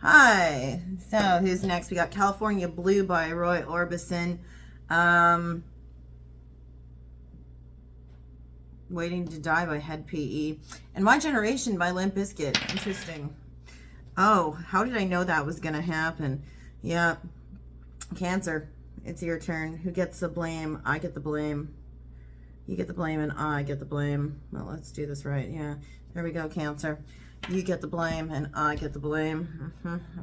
Hi. So who's next? We got California Blue by Roy Orbison. Waiting to Die by Head PE. And My Generation by Limp Bizkit. Interesting. Oh, how did I know that was going to happen? Yeah. Cancer. It's your turn. Who gets the blame? I get the blame. You get the blame and I get the blame. Well, let's do this right. Yeah. There we go, Cancer. You get the blame and I get the blame.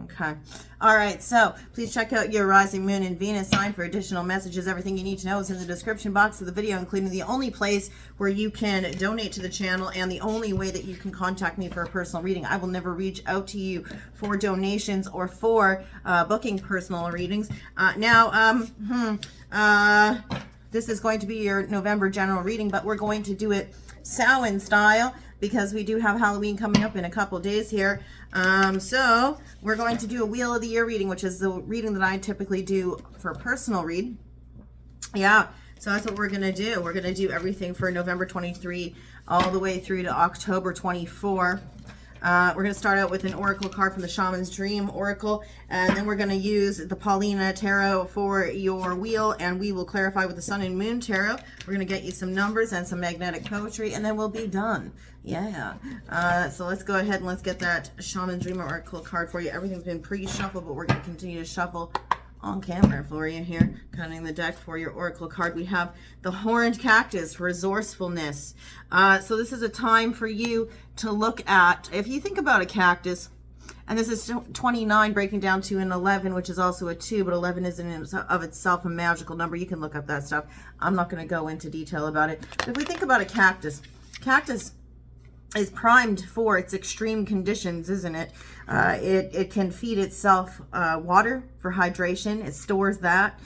Okay. All right. So please check out your rising moon and Venus sign for additional messages. Everything you need to know is in the description box of the video, including the only place where you can donate to the channel and the only way that you can contact me for a personal reading. I will never reach out to you for donations or for booking personal readings. This is going to be your November general reading, but we're going to do it Samhain style, because we do have Halloween coming up in a couple days here. So we're going to do a Wheel of the Year reading, which is the reading that I typically do for personal read. Yeah, so that's what we're going to do. We're going to do everything for November 23 all the way through to October 24. We're going to start out with an oracle card from the Shaman's Dream Oracle, and then we're going to use the Paulina Tarot for your wheel, and we will clarify with the Sun and Moon Tarot. We're going to get you some numbers and some magnetic poetry, and then we'll be done. Yeah. So let's go ahead and let's get that Shaman's Dream Oracle card for you. Everything's been pre-shuffled, but we're going to continue to shuffle on camera for you here, cutting the deck for your oracle card. We have the Horned Cactus, resourcefulness. So this is a time for you to look at, if you think about a cactus, and this is 29 breaking down to an 11, which is also a 2, but 11 is in of itself a magical number. You can look up that stuff. I'm not going to go into detail about it. But if we think about a cactus is primed for its extreme conditions, isn't it? It can feed itself water for hydration. It stores that.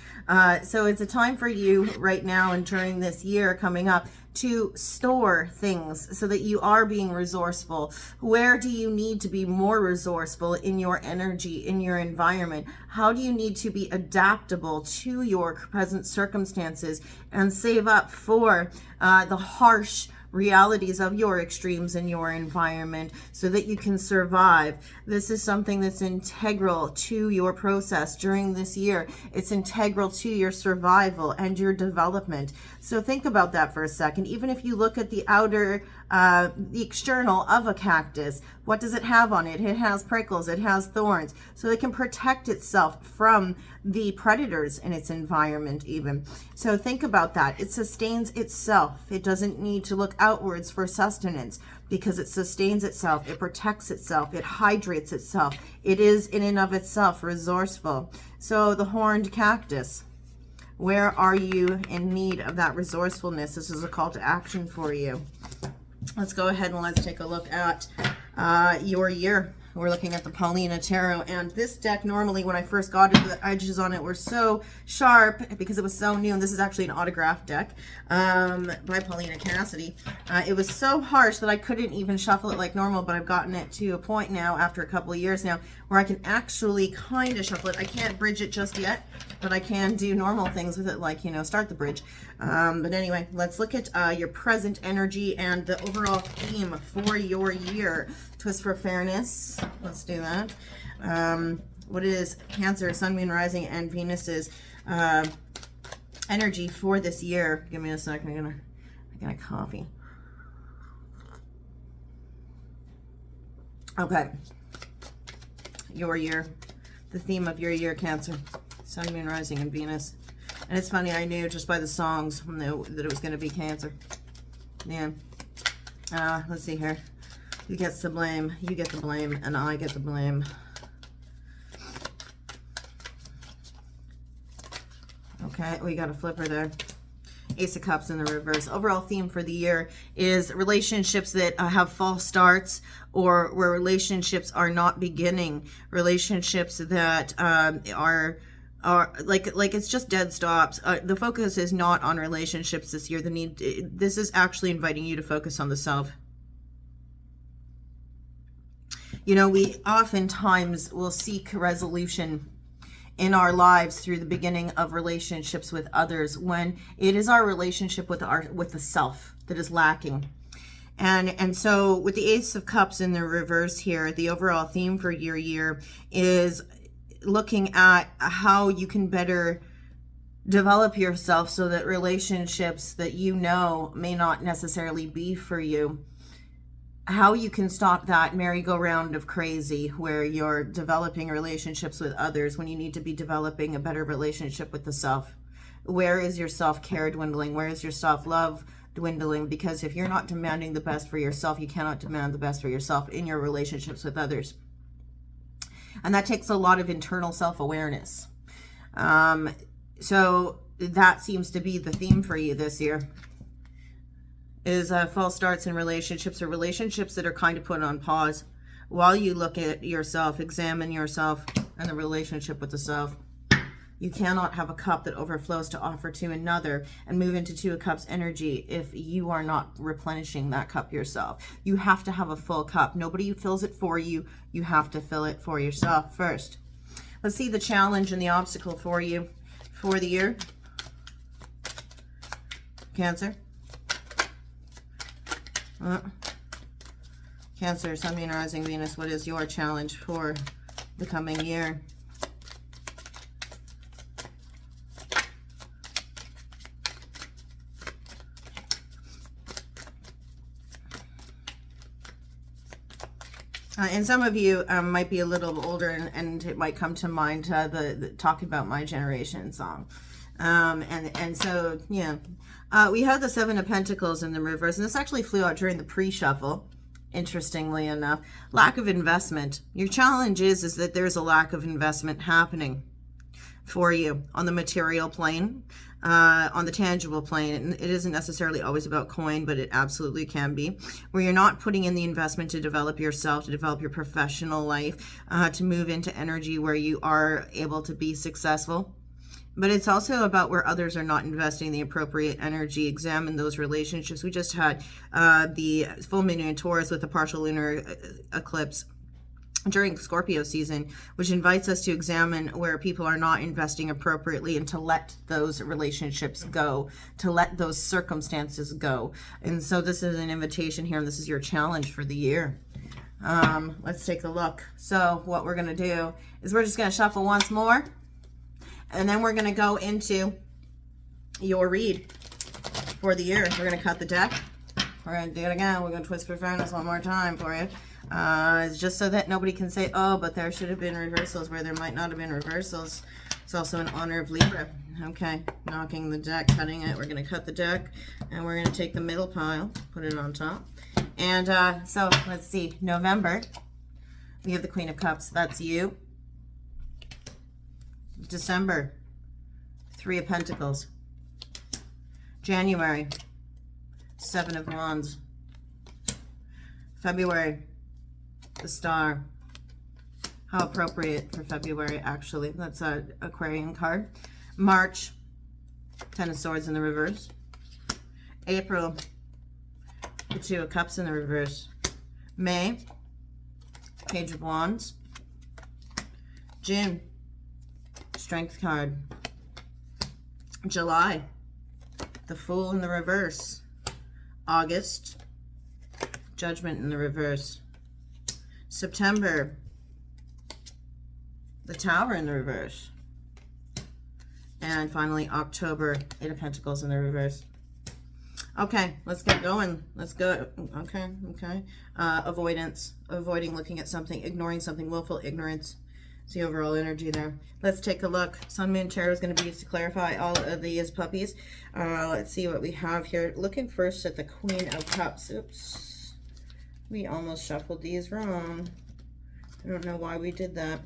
So it's a time for you right now and during this year coming up to store things so that you are being resourceful. Where do you need to be more resourceful in your energy, in your environment? How do you need to be adaptable to your present circumstances and save up for the harsh realities of your extremes in your environment so that you can survive? This is something that's integral to your process during this year. It's integral to your survival and your development. So think about that for a second. Even if you look at the outer, the external of a cactus, what does it have on it? It has prickles, it has thorns, so it can protect itself from the predators in its environment even. So think about that. It sustains itself. It doesn't need to look outwards for sustenance because it sustains itself. It protects itself. It hydrates itself. It is in and of itself resourceful. So the Horned Cactus, where are you in need of that resourcefulness? This is a call to action for you. Let's go ahead and let's take a look at your year. We're looking at the Paulina Tarot, and this deck, normally when I first got it, the edges on it were so sharp because it was so new, and this is actually an autograph deck by Paulina Cassidy. It was so harsh that I couldn't even shuffle it like normal, but I've gotten it to a point now, after a couple of years now, where I can actually kind of shuffle it. I can't bridge it just yet, but I can do normal things with it, like, you know, start the bridge. But anyway, let's look at your present energy and the overall theme for your year. Twist for fairness. Let's do that. What is Cancer, Sun, Moon, Rising, and Venus's energy for this year? Give me a second. I'm gonna coffee. Okay. Your year. The theme of your year, Cancer. Sun, Moon, Rising, and Venus. And it's funny, I knew just by the songs that it was going to be Cancer. Yeah. Let's see here. Who gets the blame? You get the blame, and I get the blame. Okay, we got a flipper there. Ace of Cups in the reverse. Overall theme for the year is relationships that have false starts, or where relationships are not beginning. Relationships that are like it's just dead stops. The focus is not on relationships this year. This is actually inviting you to focus on the self. You know, we oftentimes will seek resolution in our lives through the beginning of relationships with others, when it is our relationship with the self that is lacking. And so with the Ace of Cups in the reverse here, the overall theme for your year is looking at how you can better develop yourself so that relationships that you know may not necessarily be for you, how you can stop that merry-go-round of crazy where you're developing relationships with others when you need to be developing a better relationship with the self. Where is your self-care dwindling? Where is your self-love dwindling? Because if you're not demanding the best for yourself, you cannot demand the best for yourself in your relationships with others. And that takes a lot of internal self-awareness. So that seems to be the theme for you this year, is false starts in relationships, or relationships that are kind of put on pause while you look at yourself, examine yourself and the relationship with the self. You cannot have a cup that overflows to offer to another and move into Two of Cups energy if you are not replenishing that cup yourself. You have to have a full cup. Nobody fills it for you. You have to fill it for yourself first. Let's see the challenge and the obstacle for you for the year. Cancer. Cancer, Sun, Moon, Rising, Venus. What is your challenge for the coming year? And some of you might be a little older, and it might come to mind the Talking About My Generation song. And so, yeah, we have the Seven of Pentacles in the reverse, and this actually flew out during the pre-shuffle, interestingly enough. Lack of investment. Your challenge is that there's a lack of investment happening for you on the material plane, on the tangible plane. And it isn't necessarily always about coin, but it absolutely can be, where you're not putting in the investment to develop yourself, to develop your professional life, to move into energy where you are able to be successful. But it's also about where others are not investing the appropriate energy. Examine those relationships. We just had the full moon in Taurus with a partial lunar eclipse during Scorpio season, which invites us to examine where people are not investing appropriately and to let those relationships go, to let those circumstances go. And so this is an invitation here, and this is your challenge for the year. Let's take a look. So what we're going to do is we're just going to shuffle once more, and then we're going to go into your read for the year. We're going to cut the deck. We're going to do it again. We're going to twist for fairness one more time for you. It's just so that nobody can say, oh, but there should have been reversals, where there might not have been reversals. It's also in honor of Libra. Okay, knocking the deck, cutting it. We're going to cut the deck, and we're going to take the middle pile, put it on top. And so let's see. November, we have the Queen of Cups. That's you. December, Three of Pentacles. January, Seven of Wands. February, the Star. How appropriate for February, actually. That's an Aquarian card. March, Ten of Swords in the reverse. April, the Two of Cups in the reverse. May, Page of Wands. June, Strength card. July, the Fool in the reverse. August, Judgment in the reverse. September, the Tower in the reverse. And finally, October, Eight of Pentacles in the reverse. Okay, let's get going. Let's go. Okay. Avoidance, avoiding looking at something, ignoring something, willful ignorance. It's the overall energy there. Let's take a look. Sun, Moon, Tarot is going to be used to clarify all of these puppies. Let's see what we have here. Looking first at the Queen of Cups. Oops. We almost shuffled these wrong. I don't know why we did that.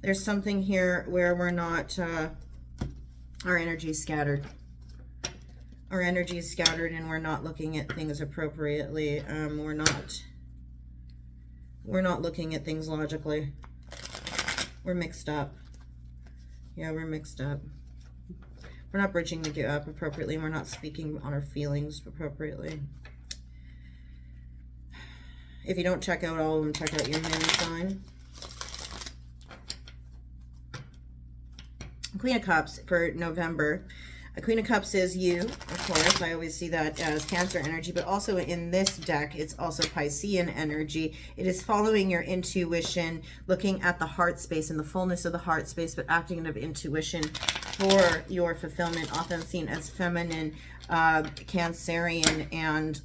There's something here where we're not, our energy is scattered. Our energy is scattered, and we're not looking at things appropriately. We're not looking at things logically. We're mixed up. Yeah, we're mixed up. We're not bridging the gap appropriately. We're not speaking on our feelings appropriately. If you don't check out all of them, check out your moon sign. Queen of Cups for November. A Queen of Cups is you, of course. I always see that as Cancer energy, but also in this deck, it's also Piscean energy. It is following your intuition, looking at the heart space and the fullness of the heart space, but acting of intuition for your fulfillment, often seen as feminine, Cancerian, and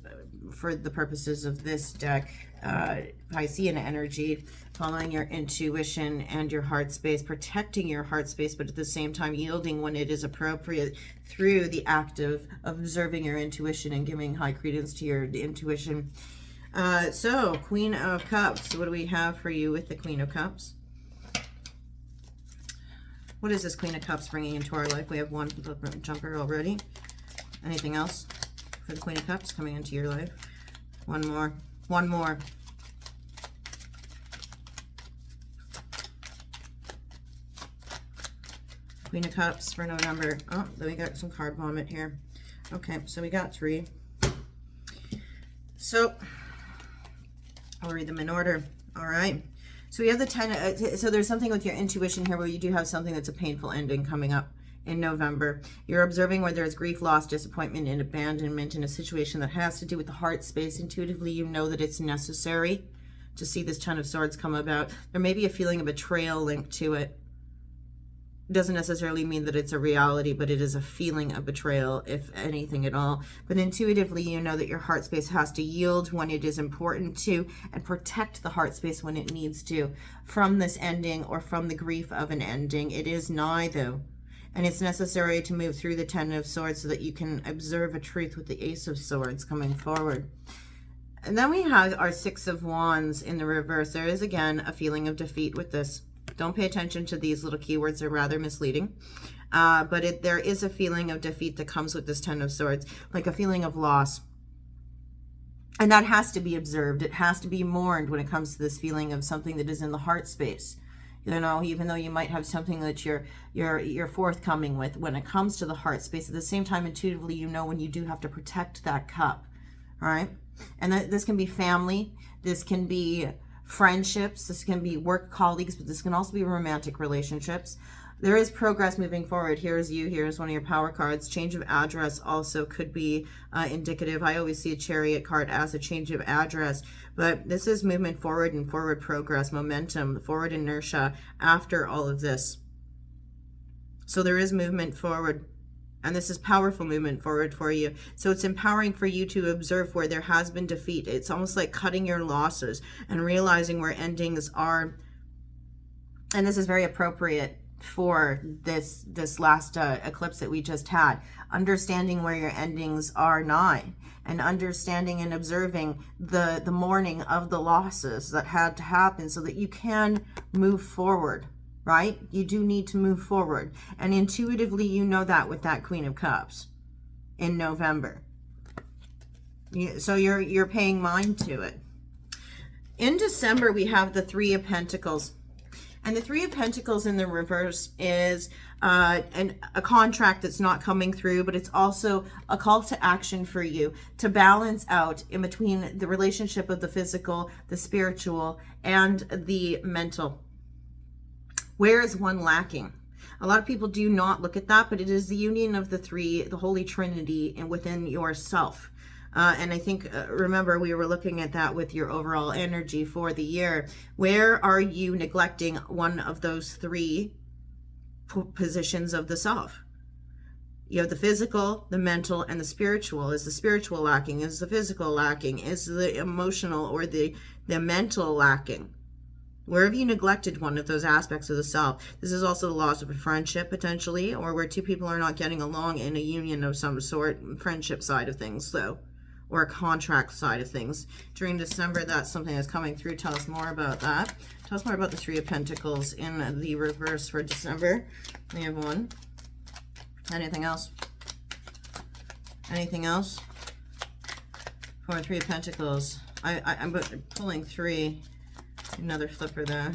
for the purposes of this deck, Piscean energy, following your intuition and your heart space, protecting your heart space, but at the same time yielding when it is appropriate through the act of observing your intuition and giving high credence to your intuition. So, Queen of Cups, what do we have for you with the Queen of Cups? What is this Queen of Cups bringing into our life? We have one jumper already. Anything else for the Queen of Cups coming into your life? One more. One more. Queen of Cups for November. Oh, then we got some card vomit here. Okay, so we got 3. So, I'll read them in order. All right. So we have the 10. So there's something with your intuition here where you do have something that's a painful ending coming up in November. You're observing where there's grief, loss, disappointment, and abandonment in a situation that has to do with the heart space. Intuitively, you know that it's necessary to see this 10 of Swords come about. There may be a feeling of betrayal linked to it. Doesn't necessarily mean that it's a reality, but it is a feeling of betrayal, if anything at all. But intuitively, you know that your heart space has to yield when it is important to, and protect the heart space when it needs to, from this ending or from the grief of an ending. It is nigh, though. And it's necessary to move through the 10 of Swords so that you can observe a truth with the Ace of Swords coming forward. And then we have our 6 of Wands in the reverse. There is, again, a feeling of defeat with this. Don't pay attention to these little keywords. They're rather misleading. But there is a feeling of defeat that comes with this 10 of Swords, like a feeling of loss. And that has to be observed. It has to be mourned when it comes to this feeling of something that is in the heart space. You know, even though you might have something that you're forthcoming with when it comes to the heart space, at the same time, intuitively, you know when you do have to protect that cup. All right? And this can be family. This can be friendships, this can be work colleagues, but this can also be romantic relationships. There is progress moving forward. Here's you, here's one of your power cards. Change of address also could be indicative. I always see a Chariot card as a change of address, but this is movement forward and forward progress, momentum, forward inertia after all of this. So there is movement forward. And this is powerful movement forward for you. So it's empowering for you to observe where there has been defeat. It's almost like cutting your losses and realizing where endings are. And this is very appropriate for this last eclipse that we just had. Understanding where your endings are nigh. And understanding and observing the mourning of the losses that had to happen so that you can move forward. Right? You do need to move forward. And intuitively, you know that with that Queen of Cups in November. So you're paying mind to it. In December, we have the 3 of Pentacles. And the 3 of Pentacles in the reverse is a contract that's not coming through, but it's also a call to action for you to balance out in between the relationship of the physical, the spiritual, and the mental. Where is one lacking? A lot of people do not look at that, but it is the union of the 3, the Holy Trinity, and within yourself. And I think, remember, we were looking at that with your overall energy for the year. Where are you neglecting one of those 3 positions of the self? You have the physical, the mental, and the spiritual. Is the spiritual lacking? Is the physical lacking? Is the emotional or the mental lacking? Where have you neglected one of those aspects of the self? This is also the loss of a friendship, potentially, or where 2 people are not getting along in a union of some sort, friendship side of things, though, or a contract side of things. During December, that's something that's coming through. Tell us more about that. Tell us more about the 3 of Pentacles in the reverse for December. We have 1. Anything else? Anything else? For 3 of Pentacles. I'm pulling 3. Another flipper there.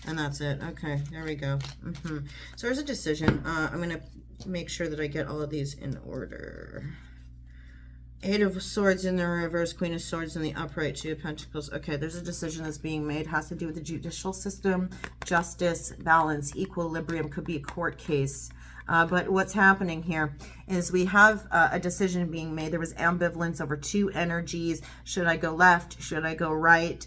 And that's it. Okay, there we go. So there's a decision. I'm going to make sure that I get all of these in order. 8 of Swords in the reverse, Queen of Swords in the upright, 2 of Pentacles. Okay, there's a decision that's being made. It has to do with the judicial system, justice, balance, equilibrium. Could be a court case. But what's happening here is we have a decision being made. There was ambivalence over two energies. Should I go left? Should I go right?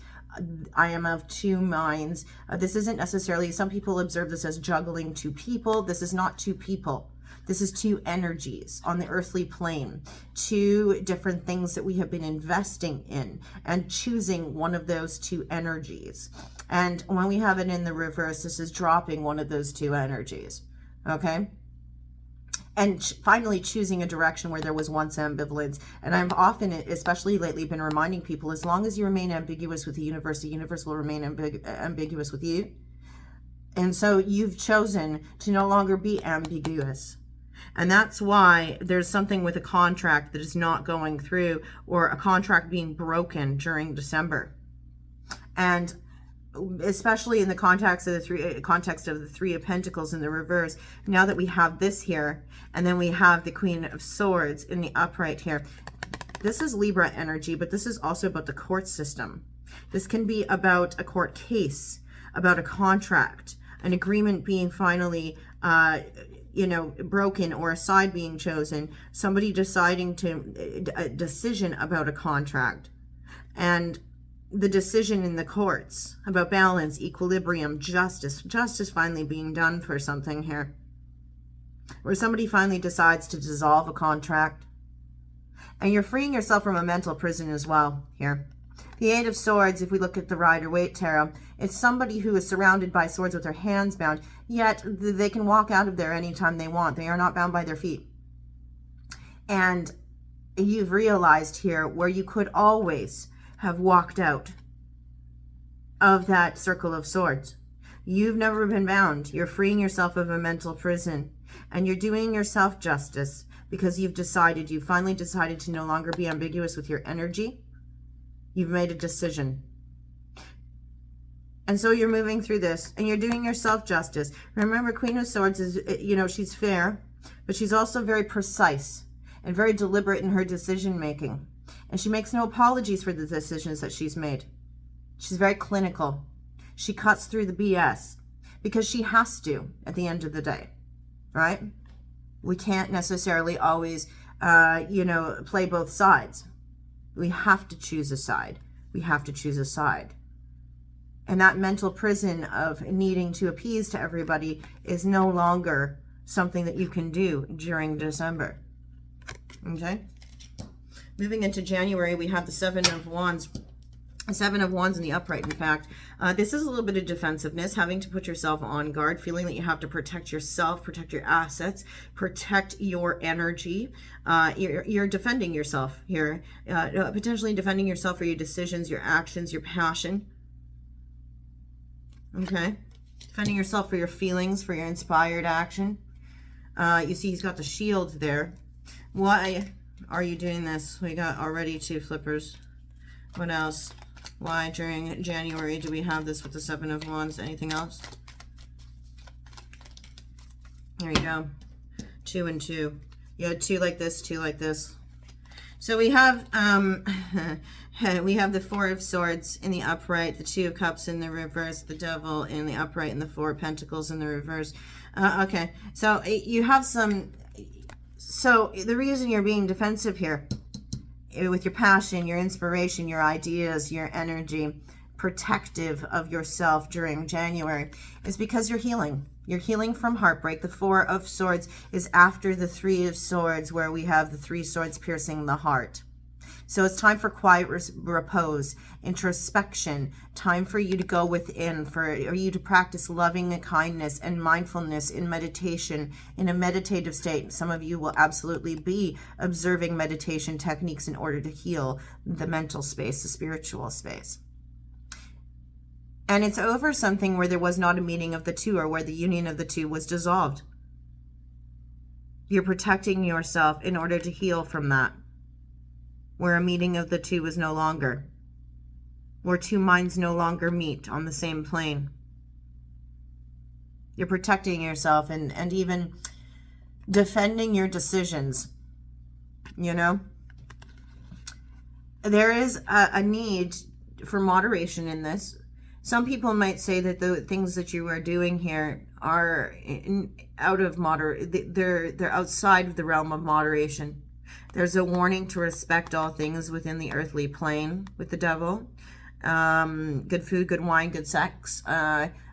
I am of two minds. This isn't necessarily, some people observe this as juggling two people. This is not two people. This is two energies on the earthly plane, two different things that we have been investing in and choosing one of those two energies. And when we have it in the reverse, this is dropping one of those two energies, okay? And finally choosing a direction where there was once ambivalence. And I've often, especially lately, been reminding people, as long as you remain ambiguous with the universe will remain ambiguous with you. And so you've chosen to no longer be ambiguous. And that's why there's something with a contract that is not going through, or a contract being broken during December. And especially in the context of the Three of Pentacles in the reverse, now that we have this here, and then we have the Queen of Swords in the upright here, this is Libra energy, but this is also about the court system. This can be about a court case, about a contract, an agreement being finally broken, or a side being chosen, somebody deciding a decision about a contract, and the decision in the courts about balance, equilibrium, justice finally being done for something here, where somebody finally decides to dissolve a contract. And you're freeing yourself from a mental prison as well here. The Eight of Swords, if we look at the Rider-Waite Tarot, it's somebody who is surrounded by swords with their hands bound, yet they can walk out of there anytime they want. They are not bound by their feet. And you've realized here where you could always have walked out of that circle of swords. You've never been bound. You're freeing yourself of a mental prison, and you're doing yourself justice because you finally decided to no longer be ambiguous with your energy. You've made a decision. And so you're moving through this, and you're doing yourself justice. Remember, Queen of Swords is, she's fair, but she's also very precise and very deliberate in her decision making. And she makes no apologies for the decisions that she's made. She's very clinical. She cuts through the BS because she has to at the end of the day, right? We can't necessarily always, play both sides. We have to choose a side. We have to choose a side. And that mental prison of needing to appease to everybody is no longer something that you can do during December. Okay? Moving into January, we have the Seven of Wands. The Seven of Wands in the upright, in fact. This is a little bit of defensiveness, having to put yourself on guard, feeling that you have to protect yourself, protect your assets, protect your energy. You're defending yourself here, potentially defending yourself for your decisions, your actions, your passion. Okay? Defending yourself for your feelings, for your inspired action. You see he's got the shield there. Why are you doing this? We got already two flippers. What else? Why during January do we have this with the Seven of Wands? Anything else? There you go. 2 and 2. You had 2 like this, 2 like this. So we have we have the Four of Swords in the upright, the Two of Cups in the reverse, the Devil in the upright, and the Four of Pentacles in the reverse. Okay, so you have some. So the reason you're being defensive here, with your passion, your inspiration, your ideas, your energy, protective of yourself during January, is because you're healing. You're healing from heartbreak. The Four of Swords is after the Three of Swords, where we have the 3 swords piercing the heart. So it's time for quiet repose, introspection, time for you to go within, for you to practice loving kindness and mindfulness in meditation, in a meditative state. Some of you will absolutely be observing meditation techniques in order to heal the mental space, the spiritual space. And it's over something where there was not a meeting of the two, or where the union of the two was dissolved. You're protecting yourself in order to heal from that, where a meeting of the two is no longer, where two minds no longer meet on the same plane. You're protecting yourself and even defending your decisions, you know? There is a need for moderation in this. Some people might say that the things that you are doing here are out of they're outside of the realm of moderation. There's a warning to respect all things within the earthly plane with the devil. Good food, good wine, good sex,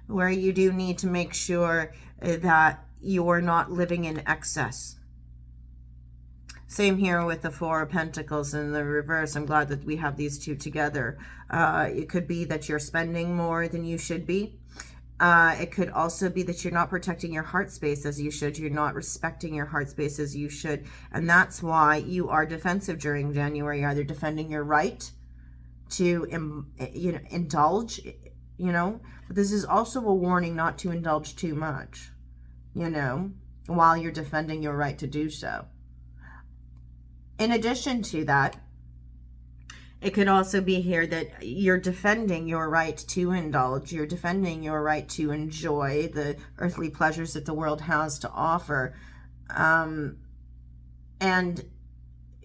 where you do need to make sure that you're not living in excess. Same here with the Four of Pentacles in the reverse. I'm glad that we have these two together. It could be that you're spending more than you should be. It could also be that you're not protecting your heart space as you should. You're not respecting your heart space as you should. And that's why you are defensive during January. You're either defending your right to indulge, but this is also a warning not to indulge too much, while you're defending your right to do so. In addition to that, it could also be here that you're defending your right to indulge. You're defending your right to enjoy the earthly pleasures that the world has to offer. And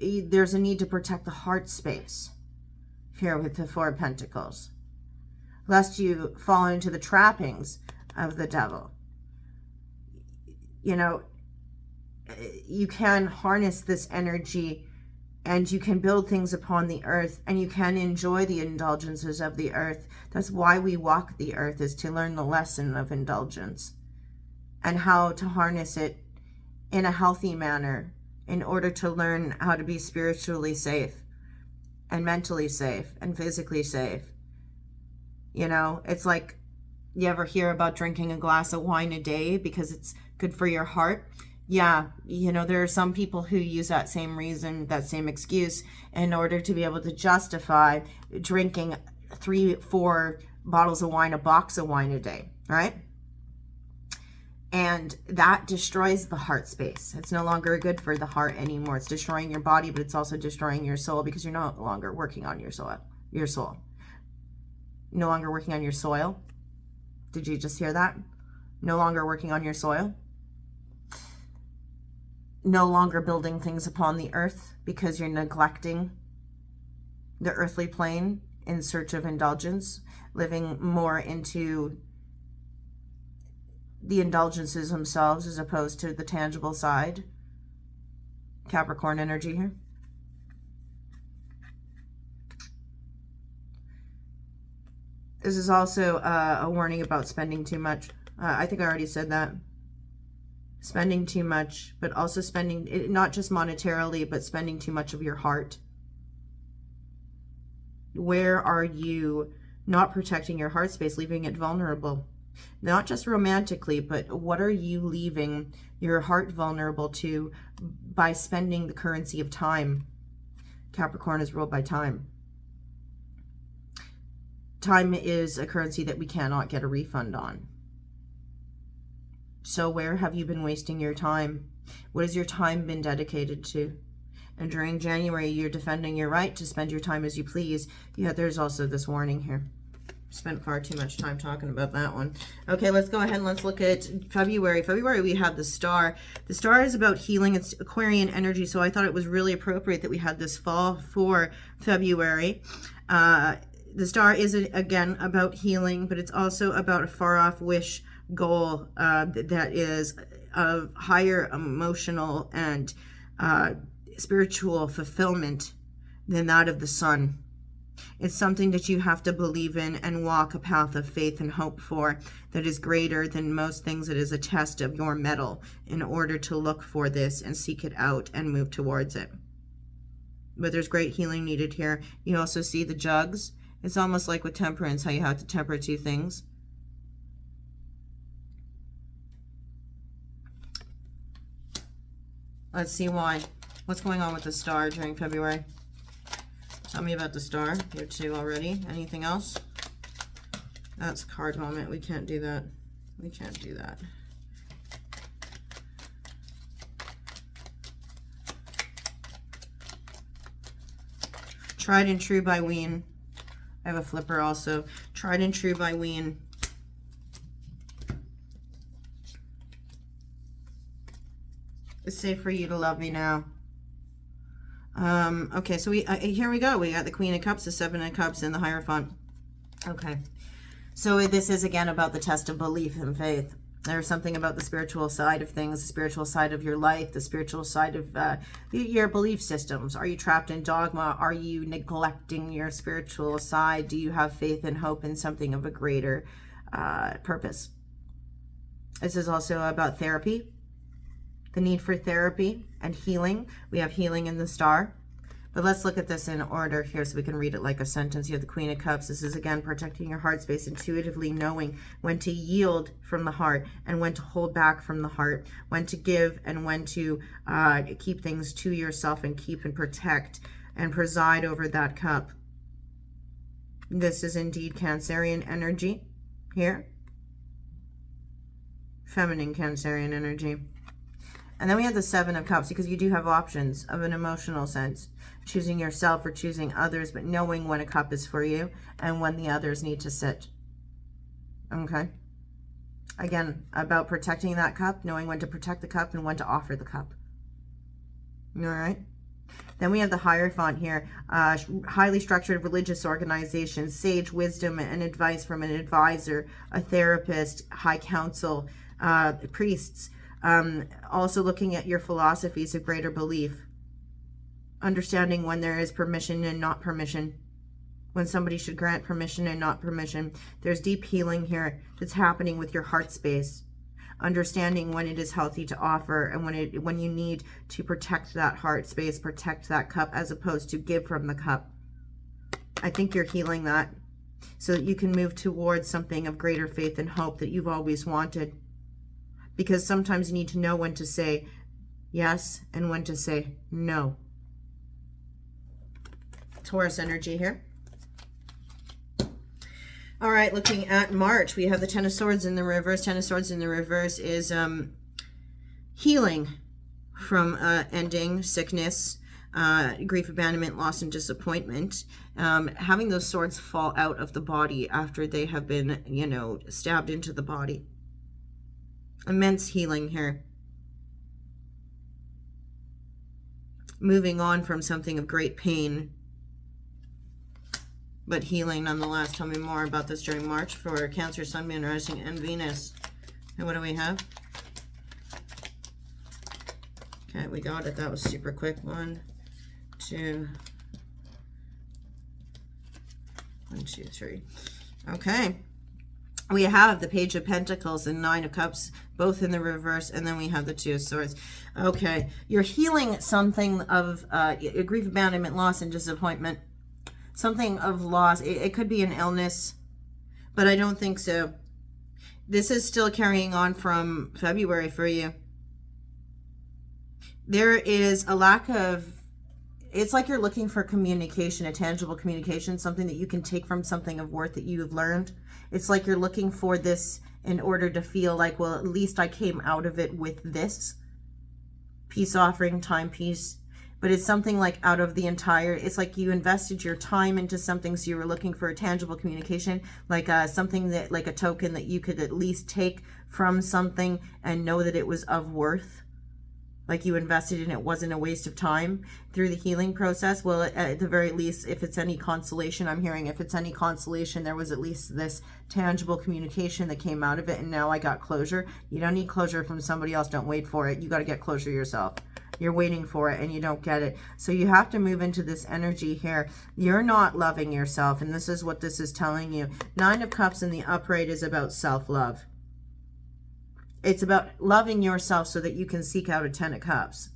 there's a need to protect the heart space here with the Four of Pentacles, lest you fall into the trappings of the devil. You can harness this energy and you can build things upon the earth, and you can enjoy the indulgences of the earth. That's why we walk the earth, is to learn the lesson of indulgence and how to harness it in a healthy manner in order to learn how to be spiritually safe and mentally safe and physically safe. It's like, you ever hear about drinking a glass of wine a day because it's good for your heart? Yeah, there are some people who use that same reason, that same excuse, in order to be able to justify drinking 3-4 bottles of wine, a box of wine a day, right? And that destroys the heart space. It's no longer good for the heart anymore. It's destroying your body, but it's also destroying your soul, because you're no longer working on your soul. No longer working on your soil. Did you just hear that? No longer working on your soil. No longer building things upon the earth because you're neglecting the earthly plane in search of indulgence, living more into the indulgences themselves as opposed to the tangible side. Capricorn energy here. This is also a warning about spending too much. I think I already said that. Spending too much, but also spending, not just monetarily, but spending too much of your heart. Where are you not protecting your heart space, leaving it vulnerable? Not just romantically, but what are you leaving your heart vulnerable to by spending the currency of time? Capricorn is ruled by time. Time is a currency that we cannot get a refund on. So where have you been wasting your time? What has your time been dedicated to? And during January, you're defending your right to spend your time as you please. Yeah, there's also this warning here. Spent far too much time talking about that one. Okay, let's go ahead and let's look at February. February, we have the star. The star is about healing. It's Aquarian energy, so I thought it was really appropriate that we had this fall for February. The star is, again, about healing, but it's also about a far-off wish goal that is of higher emotional and spiritual fulfillment than that of the sun. It's something that you have to believe in and walk a path of faith and hope for that is greater than most things. It is a test of your mettle in order to look for this and seek it out and move towards it. But there's great healing needed here. You also see the jugs. It's almost like with temperance, how you have to temper two things. Let's see why. What's going on with the star during February? Tell me about the star. Here too already. Anything else? That's card moment. We can't do that. We can't do that. Tried and True by Ween. I have a flipper also. Tried and True by Ween. It's safe for you to love me now. Okay, so here we go. We got the Queen of Cups, the Seven of Cups, and the Hierophant. Okay. So this is again about the test of belief and faith. There's something about the spiritual side of things, the spiritual side of your life, the spiritual side of your belief systems. Are you trapped in dogma? Are you neglecting your spiritual side? Do you have faith and hope in something of a greater purpose? This is also about therapy, the need for therapy and healing. We have healing in the star. But let's look at this in order here so we can read it like a sentence. You have the Queen of Cups. This is, again, protecting your heart space, intuitively knowing when to yield from the heart and when to hold back from the heart, when to give and when to keep things to yourself and keep and protect and preside over that cup. This is indeed Cancerian energy here. Feminine Cancerian energy. And then we have the Seven of Cups, because you do have options of an emotional sense. Choosing yourself or choosing others, but knowing when a cup is for you and when the others need to sit. Okay? Again, about protecting that cup, knowing when to protect the cup and when to offer the cup. All right? Then we have the Hierophant here. Highly structured religious organizations, sage wisdom and advice from an advisor, a therapist, high council, priests. Also looking at your philosophies of greater belief. Understanding when there is permission and not permission. When somebody should grant permission and not permission. There's deep healing here that's happening with your heart space. Understanding when it is healthy to offer and when you need to protect that heart space, protect that cup, as opposed to give from the cup. I think you're healing that so that you can move towards something of greater faith and hope that you've always wanted. Because sometimes you need to know when to say yes and when to say no. Taurus energy here. All right, looking at March, we have the Ten of Swords in the reverse. Ten of Swords in the reverse is healing from ending, sickness, grief, abandonment, loss, and disappointment. Having those swords fall out of the body after they have been, stabbed into the body. Immense healing here. Moving on from something of great pain, but healing nonetheless. Tell me more about this during March for Cancer, Sun, Moon, Rising, and Venus. And what do we have? Okay, we got it. That was super quick. 1, 2, 1, 2, 3. Okay. We have the Page of Pentacles and Nine of Cups, both in the reverse, and then we have the Two of Swords. Okay, you're healing something of grief, abandonment, loss, and disappointment. Something of loss. It could be an illness, but I don't think so. This is still carrying on from February for you. There is a lack of, it's like you're looking for communication, a tangible communication, something that you can take from something of worth that you've learned. It's like you're looking for this in order to feel like, well, at least I came out of it with this. Peace offering, timepiece. But it's something like out of the entire, it's like you invested your time into something, so you were looking for a tangible communication, like something that, like a token that you could at least take from something and know that it was of worth. Like you invested in it, wasn't a waste of time through the healing process. Well, at the very least, if it's any consolation, I'm hearing if it's any consolation, there was at least this tangible communication that came out of it, and now I got closure. You don't need closure from somebody else. Don't wait for it. You got to get closure yourself. You're waiting for it and you don't get it. So you have to move into this energy here. You're not loving yourself, and this is what this is telling you. Nine of Cups in the upright is about self-love. It's about loving yourself so that you can seek out a Ten of Cups.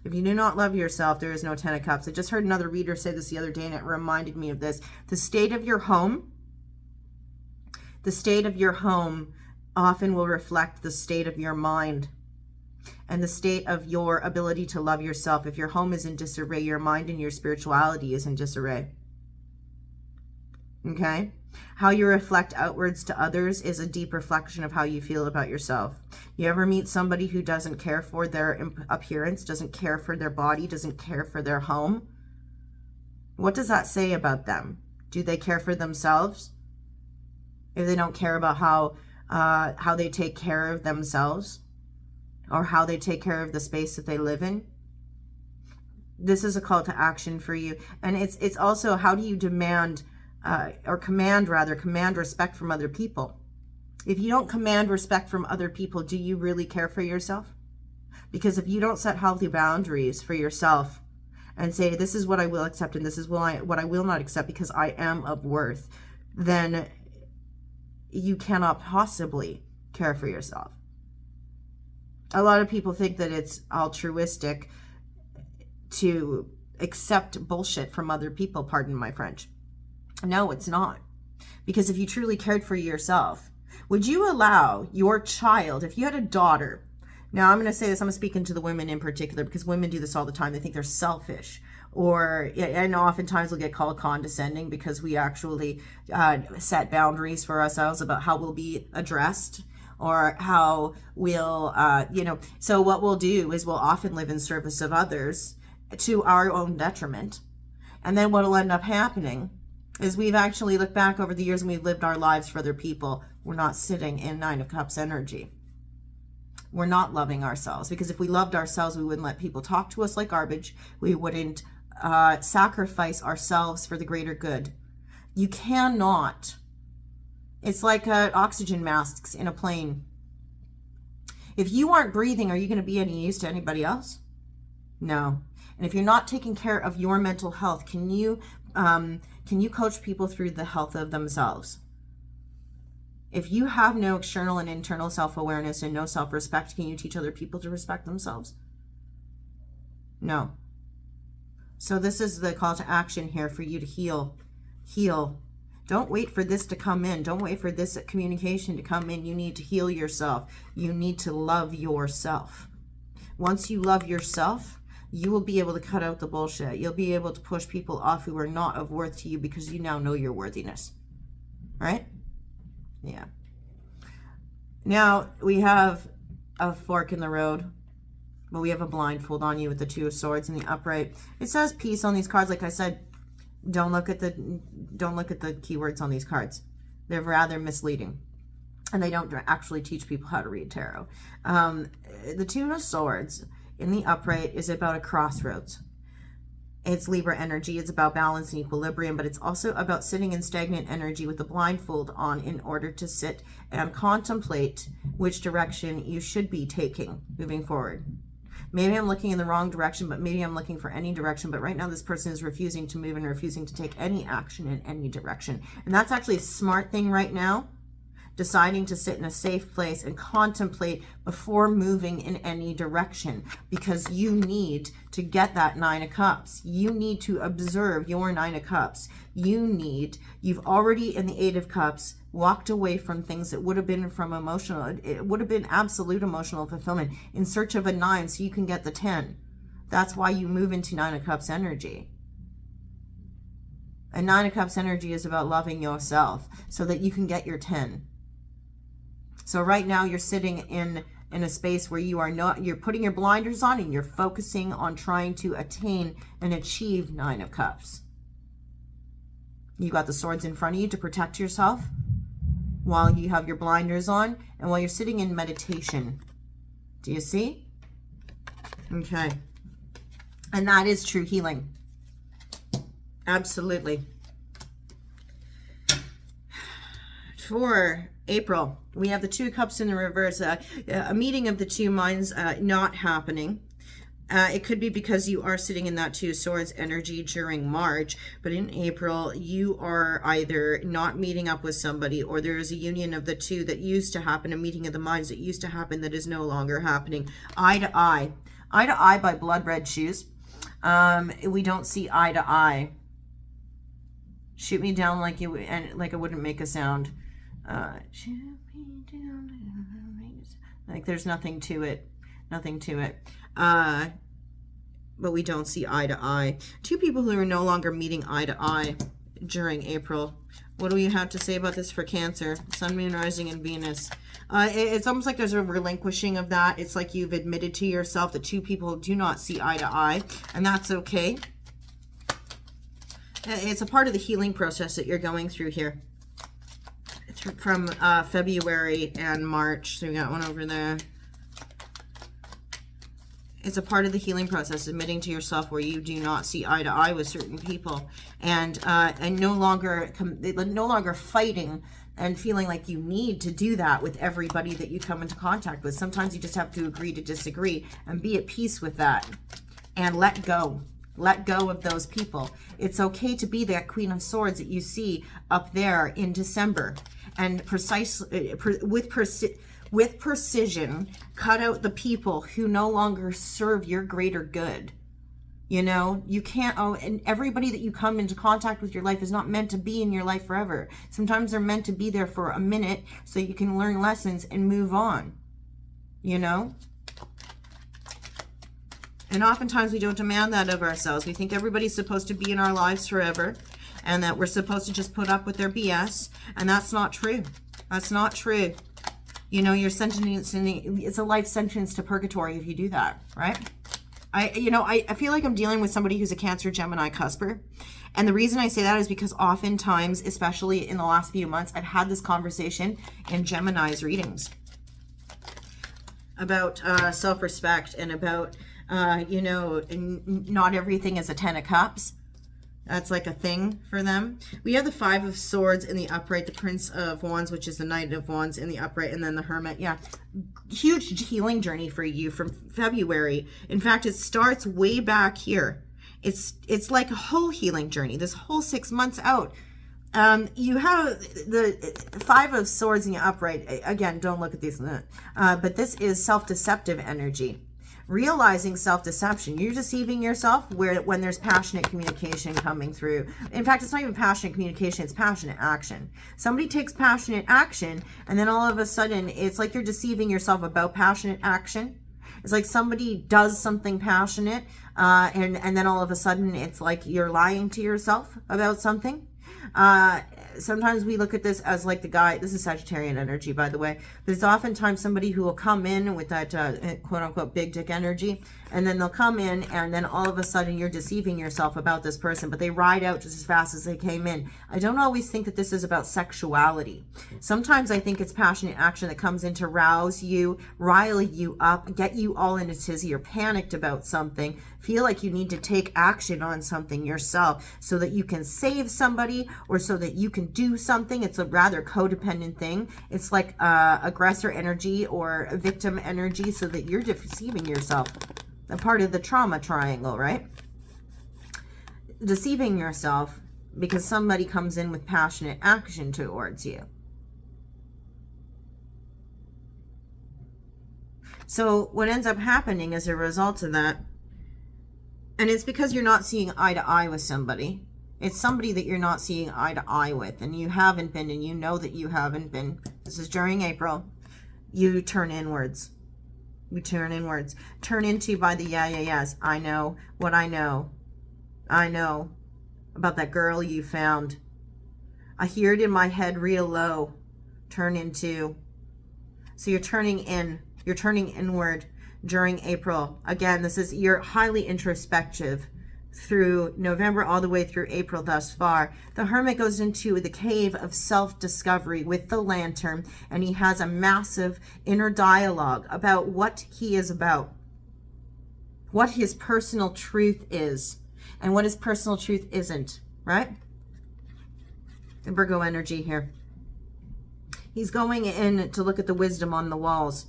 If you do not love yourself, there is no Ten of Cups. I just heard another reader say this the other day, and it reminded me of this. The state of your home often will reflect the state of your mind and the state of your ability to love yourself. If your home is in disarray, your mind and your spirituality is in disarray. Okay? How you reflect outwards to others is a deep reflection of how you feel about yourself. You ever meet somebody who doesn't care for their appearance, doesn't care for their body, doesn't care for their home? What does that say about them? Do they care for themselves? If they don't care about how they take care of themselves, or how they take care of the space that they live in, this is a call to action for you. And it's also, how do you demand command respect from other people. If you don't command respect from other people, do you really care for yourself? Because if you don't set healthy boundaries for yourself and say, this is what I will accept and this is what I will not accept because I am of worth, then you cannot possibly care for yourself. A lot of people think that it's altruistic to accept bullshit from other people, pardon my French. No, it's not. Because if you truly cared for yourself, would you allow your child, if you had a daughter, now I'm going to say this, I'm speaking to the women in particular because women do this all the time. They think they're selfish, and oftentimes we'll get called condescending because we actually set boundaries for ourselves about how we'll be addressed or how we'll, so what we'll do is we'll often live in service of others to our own detriment. And then what'll end up happening is we've actually looked back over the years and we've lived our lives for other people. We're not sitting in Nine of Cups energy. We're not loving ourselves, because if we loved ourselves, we wouldn't let people talk to us like garbage. We wouldn't sacrifice ourselves for the greater good. You cannot. It's like oxygen masks in a plane. If you aren't breathing, are you going to be any use to anybody else? No. And if you're not taking care of your mental health, can you coach people through the health of themselves? If you have no external and internal self-awareness and no self-respect, can you teach other people to respect themselves? No. So this is the call to action here for you to heal. Heal. Don't wait for this to come in. Don't wait for this communication to come in. You need to heal yourself. You need to love yourself. Once you love yourself, you will be able to cut out the bullshit. You'll be able to push people off who are not of worth to you because you now know your worthiness. Right? Yeah. Now we have a fork in the road, but we have a blindfold on you with the Two of Swords in the upright. It says peace on these cards. Like I said, don't look at the keywords on these cards. They're rather misleading, and they don't actually teach people how to read tarot. The Two of Swords in the upright is about a crossroads. It's Libra energy. It's about balance and equilibrium, but it's also about sitting in stagnant energy with the blindfold on in order to sit and contemplate which direction you should be taking moving forward. Maybe I'm looking in the wrong direction, but maybe I'm looking for any direction. But right now this person is refusing to move and refusing to take any action in any direction. And that's actually a smart thing right now. Deciding to sit in a safe place and contemplate before moving in any direction, because you need to get that Nine of Cups. You need to observe your Nine of Cups. You've already in the Eight of Cups walked away from things that would have been from emotional, it would have been absolute emotional fulfillment in search of a 9 so you can get the 10. That's why you move into Nine of Cups energy. And Nine of Cups energy is about loving yourself so that you can get your 10. So right now you're sitting in a space where you're putting your blinders on and you're focusing on trying to attain and achieve Nine of Cups. You got the swords in front of you to protect yourself while you have your blinders on and while you're sitting in meditation. Do you see? Okay. And that is true healing. Absolutely. For April, we have the Two of Cups in the reverse. A meeting of the two minds not happening. It could be because you are sitting in that Two of Swords energy during March, but in April, you are either not meeting up with somebody, or there is a union of the two that used to happen, a meeting of the minds that used to happen that is no longer happening. Eye to eye. Eye to eye by Blood Red Shoes. We don't see eye to eye. Shoot me down like you and like I wouldn't make a sound. Shoot me down like there's nothing to it. But we don't see eye to eye. Two people who are no longer meeting eye to eye during April. What do we have to say about this for Cancer? Sun, Moon, Rising, and Venus. It's almost like there's a relinquishing of that. It's like you've admitted to yourself that two people do not see eye to eye, and that's okay. It's a part of the healing process that you're going through here. From February and March. So we got one over there. It's a part of the healing process, admitting to yourself where you do not see eye to eye with certain people, and no longer fighting and feeling like you need to do that with everybody that you come into contact with. Sometimes you just have to agree to disagree and be at peace with that and let go. Let go of those people. It's okay to be that Queen of Swords that you see up there in December, and precisely with precision, cut out the people who no longer serve your greater good. You know, you can't, and everybody that you come into contact with your life is not meant to be in your life forever. Sometimes they're meant to be there for a minute so you can learn lessons and move on, you know? And oftentimes we don't demand that of ourselves. We think everybody's supposed to be in our lives forever and that we're supposed to just put up with their BS. And that's not true. That's not true. You know, you're sentencing, it's a life sentence to purgatory if you do that, right? I feel like I'm dealing with somebody who's a Cancer Gemini cusper. And the reason I say that is because oftentimes, especially in the last few months, I've had this conversation in Gemini's readings about self-respect and about, not everything is a 10 of Cups. That's like a thing for them. We have the 5 of Swords in the upright, the Prince of Wands, which is the Knight of Wands in the upright, and then the Hermit. Yeah, huge healing journey for you from February. In fact, it starts way back here. It's like a whole healing journey, this whole 6 months out. You have the 5 of Swords in the upright. Again, don't look at these, but this is self-deceptive energy. Realizing self-deception. You're deceiving yourself when there's passionate communication coming through. In fact, it's not even passionate communication, it's passionate action. Somebody takes passionate action, and then all of a sudden, it's like you're deceiving yourself about passionate action. It's like somebody does something passionate, and then all of a sudden, it's like you're lying to yourself about something. Sometimes we look at this as like the guy, this is Sagittarian energy, by the way, but it's oftentimes somebody who will come in with that quote unquote big dick energy, and then they'll come in and then all of a sudden you're deceiving yourself about this person, but they ride out just as fast as they came in. I don't always think that this is about sexuality. Sometimes I think it's passionate action that comes in to rouse you, rile you up, get you all in a tizzy. You're panicked about something, feel like you need to take action on something yourself so that you can save somebody or so that you can do something. It's a rather codependent thing. It's like aggressor energy or victim energy, so that you're deceiving yourself. A part of the trauma triangle, right? Deceiving yourself because somebody comes in with passionate action towards you. So what ends up happening as a result of that, and it's because you're not seeing eye to eye with somebody. It's somebody that you're not seeing eye to eye with, and you haven't been, and you know that you haven't been. This is during April. You turn inwards. We turn inwards. Turn into by the yes. I know what I know. I know about that girl you found. I hear it in my head real low. Turn into. So you're turning in. You're turning inward during April. Again, this is, you're highly introspective through November all the way through April thus far. The Hermit goes into the cave of self-discovery with the lantern, and he has a massive inner dialogue about what he is about, what his personal truth is, and what his personal truth isn't, right? The Virgo energy here. He's going in to look at the wisdom on the walls.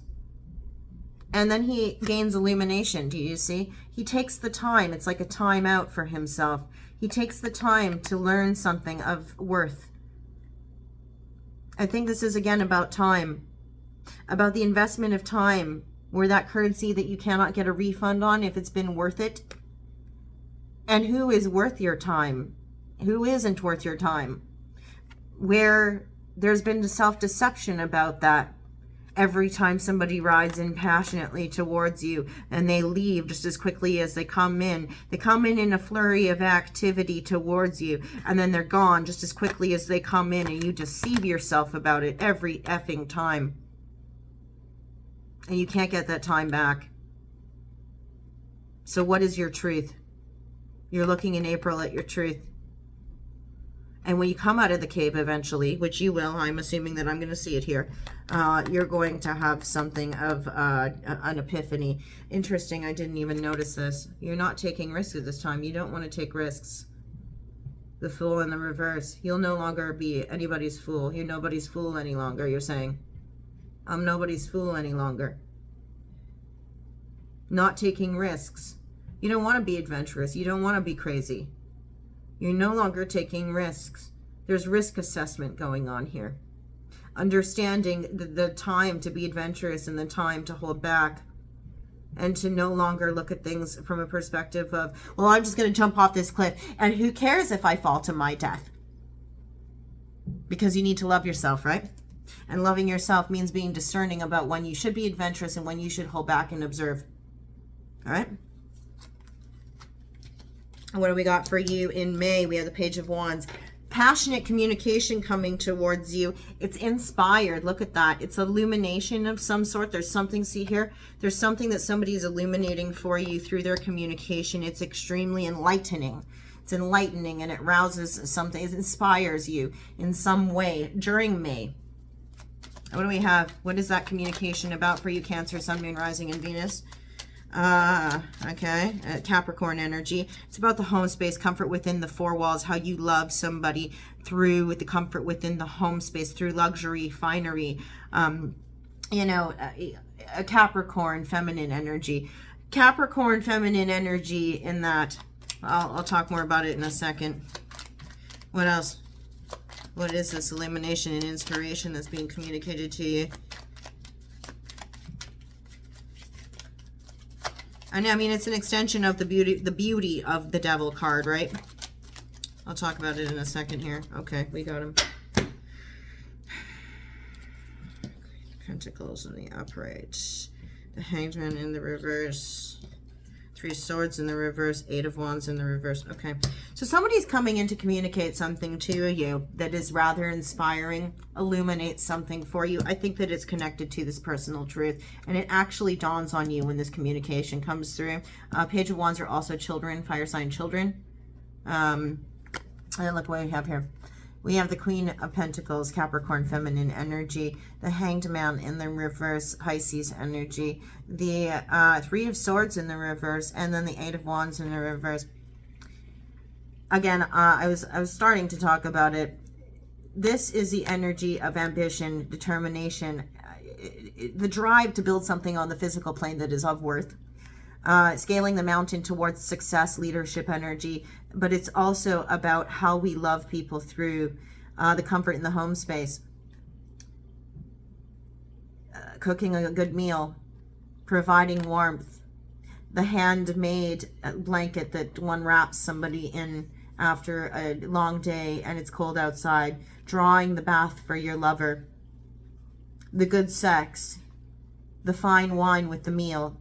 And then he gains illumination. Do you see? He takes the time. It's like a time out for himself. He takes the time to learn something of worth. I think this is again about time, about the investment of time, where that currency that you cannot get a refund on if it's been worth it. And who is worth your time? Who isn't worth your time? Where there's been self-deception about that. Every time somebody rides in passionately towards you and they leave just as quickly as they come in a flurry of activity towards you, and then they're gone just as quickly as they come in, and you deceive yourself about it every effing time. And you can't get that time back. So what is your truth? You're looking in April at your truth. And when you come out of the cave eventually, which you will, I'm assuming that I'm going to see it here, you're going to have something of an epiphany. Interesting, I didn't even notice this. You're not taking risks at this time. You don't want to take risks. The Fool in the reverse. You'll no longer be anybody's fool. You're nobody's fool any longer, you're saying. I'm nobody's fool any longer. Not taking risks. You don't want to be adventurous. You don't want to be crazy. You're no longer taking risks. There's risk assessment going on here. Understanding the time to be adventurous and the time to hold back, and to no longer look at things from a perspective of, well, I'm just going to jump off this cliff, and who cares if I fall to my death? Because you need to love yourself, right? And loving yourself means being discerning about when you should be adventurous and when you should hold back and observe. All right? What do we got for you in May? We have the Page of Wands. Passionate communication coming towards you. It's inspired. Look at that. It's illumination of some sort. There's something, see here? There's something that somebody is illuminating for you through their communication. It's extremely enlightening. It's enlightening, and it rouses something. It inspires you in some way during May. What do we have? What is that communication about for you, Cancer, Sun, Moon, Rising, and Venus? Okay, Capricorn energy. It's about the home space, comfort within the four walls, how you love somebody through the comfort within the home space, through luxury, finery, you know, a Capricorn feminine energy. Capricorn feminine energy in that, I'll talk more about it in a second. What else? What is this illumination and inspiration that's being communicated to you? And I mean, it's an extension of the beauty of the Devil card, right? I'll talk about it in a second here. Okay, we got him. Pentacles in the upright. The Hanged Man in the reverse. Three Swords in the reverse. Eight of Wands in the reverse. Okay. So somebody's coming in to communicate something to you that is rather inspiring, illuminate something for you. I think that it's connected to this personal truth, and it actually dawns on you when this communication comes through. Page of Wands are also children, fire sign children. And look what we have here. We have the Queen of Pentacles, Capricorn feminine energy, the Hanged Man in the reverse, Pisces energy, the Three of Swords in the reverse, and then the Eight of Wands in the reverse. Again, I was starting to talk about it. This is the energy of ambition, determination, the drive to build something on the physical plane that is of worth. Scaling the mountain towards success, leadership energy, but it's also about how we love people through the comfort in the home space. Cooking a good meal, providing warmth, the handmade blanket that one wraps somebody in after a long day and it's cold outside, drawing the bath for your lover, the good sex, the fine wine with the meal.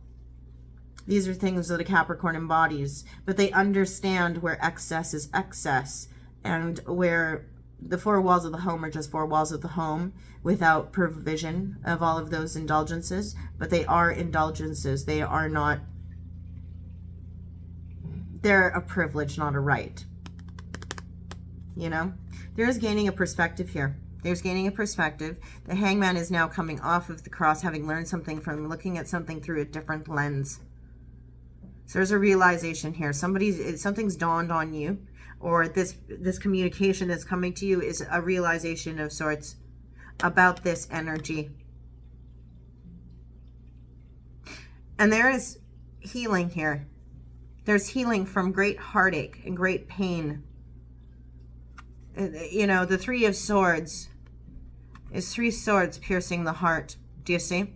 These are things that a Capricorn embodies, but they understand where excess is excess and where the four walls of the home are just four walls of the home without provision of all of those indulgences, but they are indulgences. They are not, they're a privilege, not a right. You know, there's gaining a perspective here. There's gaining a perspective. The Hangman is now coming off of the cross, having learned something from looking at something through a different lens. So there's a realization here. Something's dawned on you, or this communication that's coming to you is a realization of sorts about this energy. And there is healing here. There's healing from great heartache and great pain. You know, the Three of Swords is three swords piercing the heart. Do you see?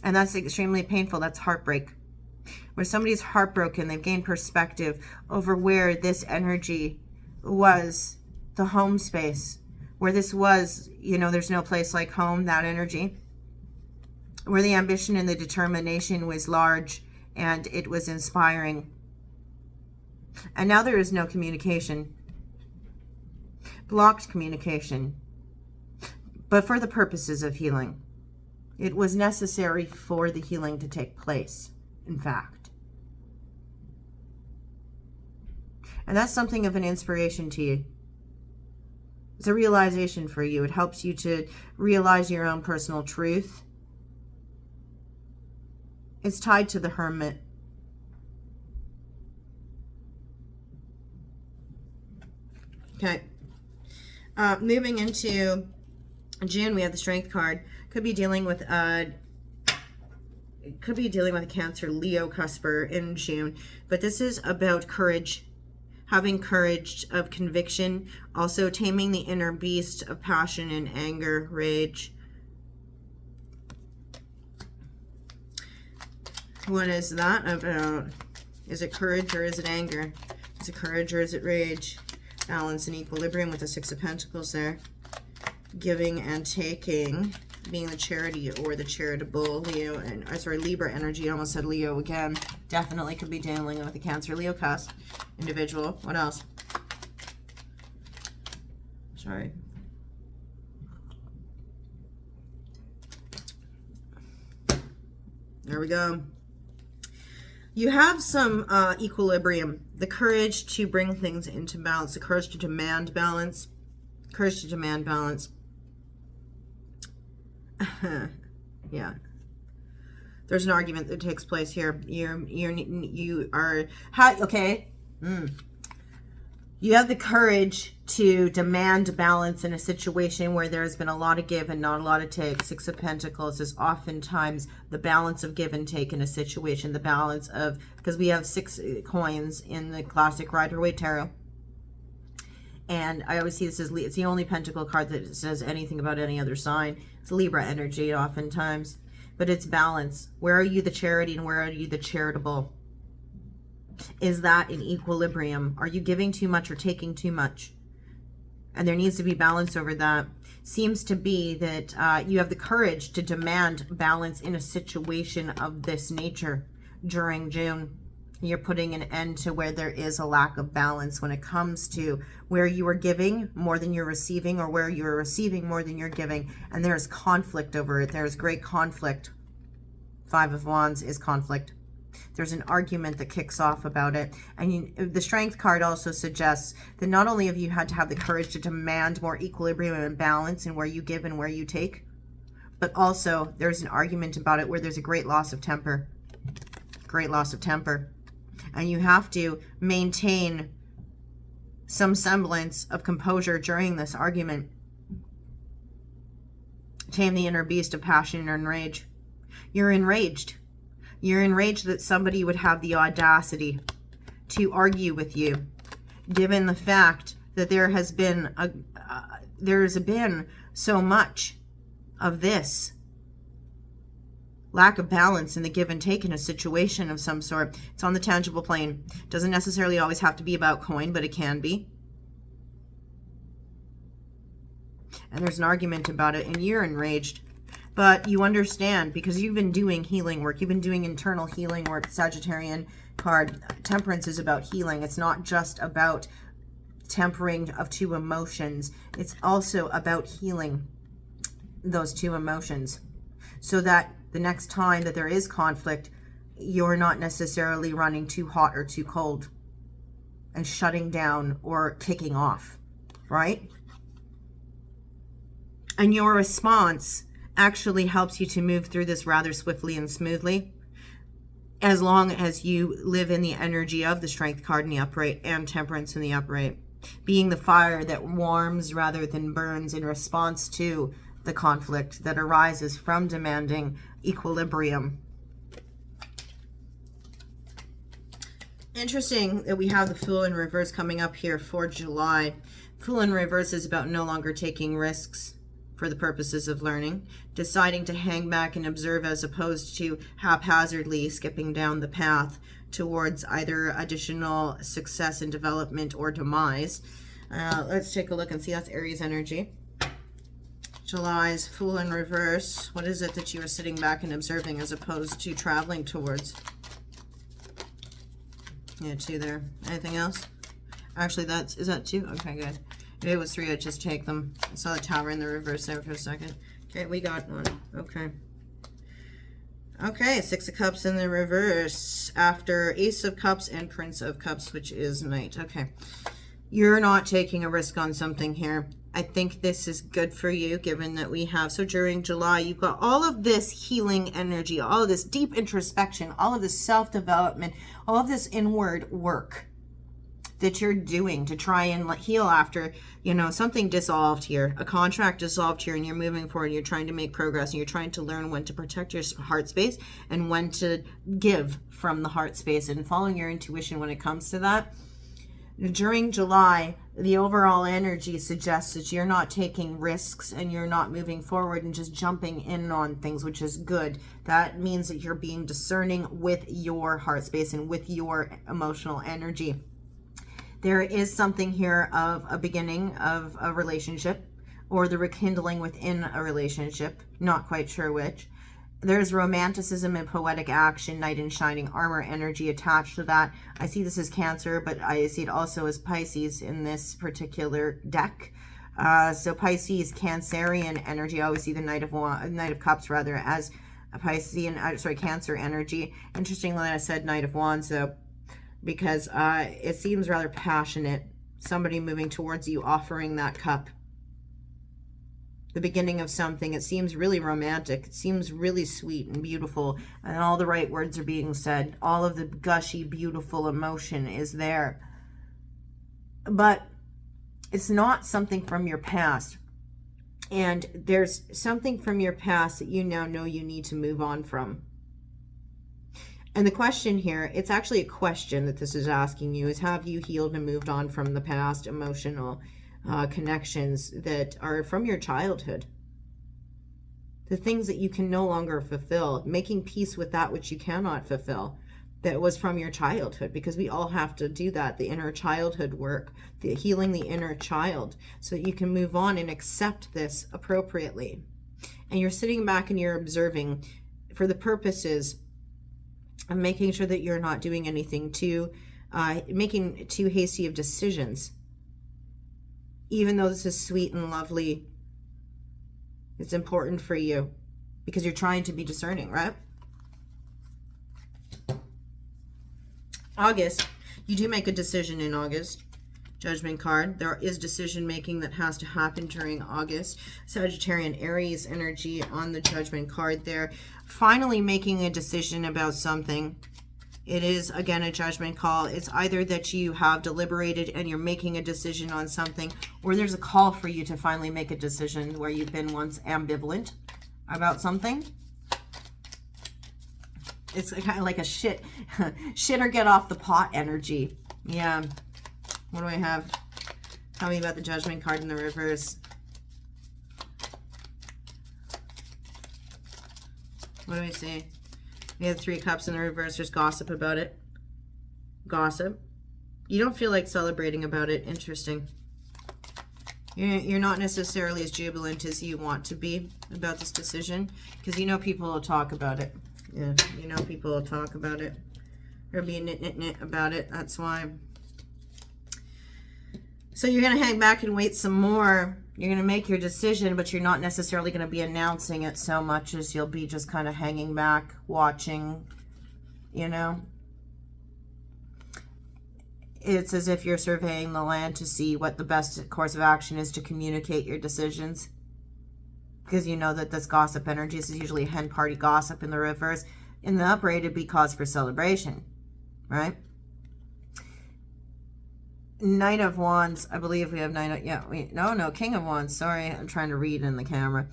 And that's extremely painful. That's heartbreak. Where somebody's heartbroken, they've gained perspective over where this energy was, the home space, where this was, you know, there's no place like home, that energy, where the ambition and the determination was large and it was inspiring. And now there is no communication, blocked communication, but for the purposes of healing. It was necessary for the healing to take place, in fact. And that's something of an inspiration to you. It's a realization for you. It helps you to realize your own personal truth. It's tied to the Hermit. Okay. Moving into June, we have the Strength card. Could be dealing with a Cancer Leo cusper in June, but this is about courage, having courage of conviction, also taming the inner beast of passion and anger, rage. What is that about? Is it courage or is it anger? Is it courage or is it rage? Balance and equilibrium with the Six of Pentacles there. Giving and taking, being the charity or the charitable Leo, and Libra energy. I almost said Leo again. Definitely could be dealing with a Cancer Leo cusp individual. What else? Sorry. There we go. You have some equilibrium, the courage to bring things into balance, the courage to demand balance, courage to demand balance. Yeah, there's an argument that takes place here. You have the courage to demand balance in a situation where there's been a lot of give and not a lot of take. Six of Pentacles is oftentimes the balance of give and take in a situation, the balance of, because we have 6 coins in the classic Rider-Waite Tarot. And I always see this as, it's the only pentacle card that says anything about any other sign. It's Libra energy oftentimes, but it's balance. Where are you the charity and where are you the charitable? Is that in equilibrium? Are you giving too much or taking too much? And there needs to be balance over that. Seems to be that you have the courage to demand balance in a situation of this nature during June. You're putting an end to where there is a lack of balance when it comes to where you are giving more than you're receiving, or where you're receiving more than you're giving. And there is conflict over it. There is great conflict. 5 of Wands is conflict. There's an argument that kicks off about it. And the Strength card also suggests that not only have you had to have the courage to demand more equilibrium and balance in where you give and where you take, but also there's an argument about it where there's a great loss of temper. Great loss of temper. And you have to maintain some semblance of composure during this argument. Tame the inner beast of passion and rage. You're enraged. You're enraged that somebody would have the audacity to argue with you, given the fact that there has been so much of this lack of balance in the give and take in a situation of some sort. It's on the tangible plane. Doesn't necessarily always have to be about coin, but it can be. And there's an argument about it, and you're enraged. But you understand, because you've been doing healing work. You've been doing internal healing work. Sagittarian card. Temperance is about healing. It's not just about tempering of 2 emotions. It's also about healing those 2 emotions, so that the next time that there is conflict, you're not necessarily running too hot or too cold and shutting down or kicking off, right? And your response actually helps you to move through this rather swiftly and smoothly, as long as you live in the energy of the Strength card in the upright and Temperance in the upright, being the fire that warms rather than burns in response to the conflict that arises from demanding equilibrium. Interesting that we have the Fool in reverse coming up here for July. Fool in reverse is about no longer taking risks for the purposes of learning, deciding to hang back and observe as opposed to haphazardly skipping down the path towards either additional success and development or demise. Let's take a look and see. That's Aries energy. July's Fool in reverse. What is it that you are sitting back and observing as opposed to traveling towards? Yeah, 2 there. Anything else? Actually, is that 2? Okay, good. If it was 3, I'd just take them. I saw the Tower in the reverse there for a second. Okay, we got 1. Okay. Okay, 6 of Cups in the reverse after Ace of Cups and Prince of Cups, which is Knight. Okay. You're not taking a risk on something here. I think this is good for you, given that we have, so during July, you've got all of this healing energy, all of this deep introspection, all of this self-development, all of this inward work that you're doing to try and heal after, you know, something dissolved here, a contract dissolved here, and you're moving forward, you're trying to make progress, and you're trying to learn when to protect your heart space and when to give from the heart space, and following your intuition when it comes to that. During July, the overall energy suggests that you're not taking risks and you're not moving forward and just jumping in on things, which is good. That means that you're being discerning with your heart space and with your emotional energy. There is something here of a beginning of a relationship or the rekindling within a relationship, not quite sure which. There's romanticism and poetic action, knight in shining armor energy attached to that. I see this as Cancer, but I see it also as Pisces in this particular deck. So Pisces, Cancerian energy. I always see the Knight of Cups rather as a Piscean, Cancer energy. Interestingly, I said Knight of Wands though, because it seems rather passionate. Somebody moving towards you, offering that cup. The beginning of something. It seems really romantic. It seems really sweet and beautiful, and all the right words are being said. All of the gushy, beautiful emotion is there. But it's not something from your past. And there's something from your past that you now know you need to move on from. And the question here, it's actually a question that this is asking you, is have you healed and moved on from the past emotional connections that are from your childhood? The things that you can no longer fulfill, making peace with that which you cannot fulfill, that was from your childhood, because we all have to do that, the inner childhood work, the healing the inner child, so that you can move on and accept this appropriately. And you're sitting back and you're observing for the purposes of making sure that you're not doing anything making too hasty of decisions. Even though this is sweet and lovely, it's important for you because you're trying to be discerning, right? August, you do make a decision in August. Judgment card. There is decision making that has to happen during August. Sagittarian Aries energy on the Judgment card there. Finally making a decision about something. It is, again, a judgment call. It's either that you have deliberated and you're making a decision on something, or there's a call for you to finally make a decision where you've been once ambivalent about something. It's kind of like a shit or get off the pot energy. Yeah. What do I have? Tell me about the Judgment card in the reverse. What do I see? We have 3 cups in the reverse. There's gossip about it. Gossip. You don't feel like celebrating about it. Interesting. You're not necessarily as jubilant as you want to be about this decision, because you know people will talk about it. Yeah, you know people will talk about it. Or be nit about it. That's why. So you're going to hang back and wait some more. You're going to make your decision, but you're not necessarily going to be announcing it so much as you'll be just kind of hanging back, watching, you know. It's as if you're surveying the land to see what the best course of action is to communicate your decisions. Because you know that this gossip energy is usually hen party gossip in the reverse. In the upright, it'd be cause for celebration, right? Knight of Wands, I believe we have King of Wands, sorry, I'm trying to read in the camera.